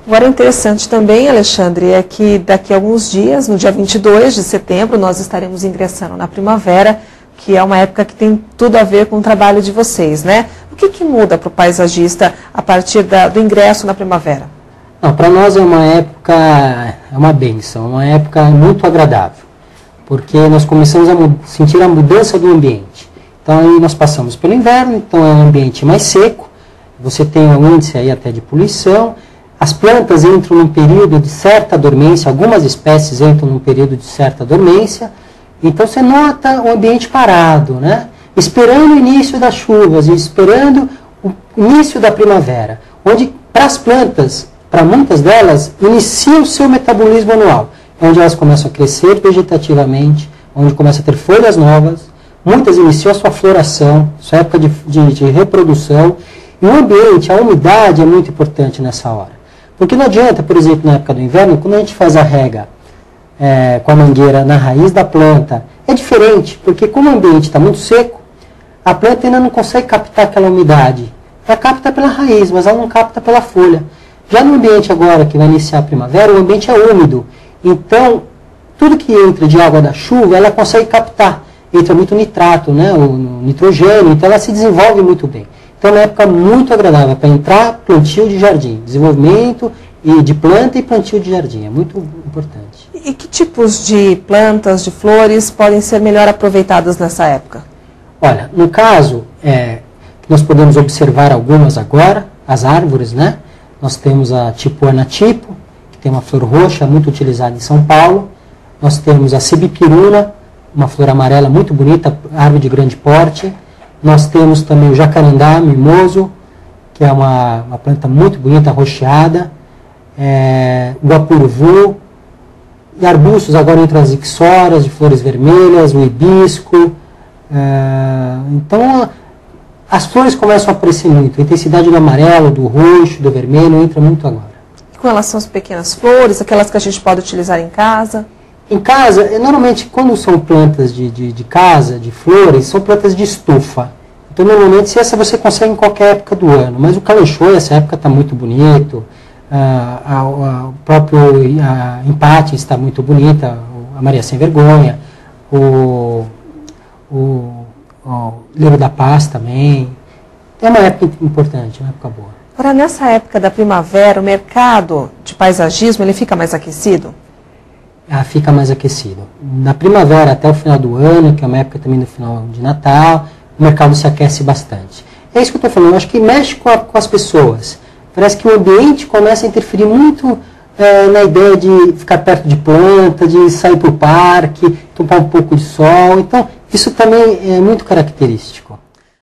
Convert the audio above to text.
Agora, interessante também, Alexandre, é que daqui a alguns dias, no dia 22 de setembro, nós estaremos ingressando na primavera, que é uma época que tem tudo a ver com o trabalho de vocês, né? O que muda para o paisagista a partir do ingresso na primavera? Para nós é uma época, é uma bênção, uma época muito agradável, porque nós começamos a sentir a mudança do ambiente. Então aí nós passamos pelo inverno, então é um ambiente mais seco, você tem um índice aí até de poluição, as plantas entram num período de certa dormência, algumas espécies entram num período de certa dormência, então você nota o ambiente parado, né? Esperando o início das chuvas, esperando o início da primavera, onde para as plantas, para muitas delas, inicia o seu metabolismo anual, onde elas começam a crescer vegetativamente, onde começam a ter folhas novas, muitas iniciam a sua floração, sua época de reprodução, e o ambiente, a umidade é muito importante nessa hora. Porque não adianta, por exemplo, na época do inverno, quando a gente faz a rega com a mangueira na raiz da planta, é diferente, porque como o ambiente está muito seco, a planta ainda não consegue captar aquela umidade. Ela capta pela raiz, mas ela não capta pela folha. Já no ambiente agora, que vai iniciar a primavera, o ambiente é úmido. Então, tudo que entra de água da chuva, ela consegue captar. Entra muito nitrato, né, o nitrogênio, então ela se desenvolve muito bem. Então é uma época muito agradável para entrar plantio de jardim. Desenvolvimento de planta e plantio de jardim. É muito importante. E que tipos de plantas, de flores, podem ser melhor aproveitadas nessa época? Olha, no caso, nós podemos observar algumas agora, as árvores, né? Nós temos a tipo anatipo, que tem uma flor roxa, muito utilizada em São Paulo. Nós temos a cibipiruna, uma flor amarela muito bonita, árvore de grande porte. Nós temos também o jacarandá mimoso, que é uma planta muito bonita, arroxeada. O guapurvu. E arbustos, agora entram as ixoras de flores vermelhas, o hibisco. Então, as flores começam a aparecer muito. A intensidade do amarelo, do roxo, do vermelho entra muito agora. E com relação às pequenas flores, aquelas que a gente pode utilizar em casa? Em casa, normalmente, quando são plantas de casa, de flores, são plantas de estufa. Então, normalmente, essa você consegue em qualquer época do ano. Mas o calanchoe, essa época está muito bonito. O próprio empate está muito bonita. A Maria Sem Vergonha. O Lírio da Paz também. É uma época importante, uma época boa. Agora, nessa época da primavera, o mercado de paisagismo, ele fica mais aquecido? Fica mais aquecido. Na primavera até o final do ano, que é uma época também do final de Natal, o mercado se aquece bastante. É isso que eu estou falando, eu acho que mexe com as pessoas. Parece que o ambiente começa a interferir muito na ideia de ficar perto de planta, de sair para o parque, tomar um pouco de sol. Então, isso também é muito característico.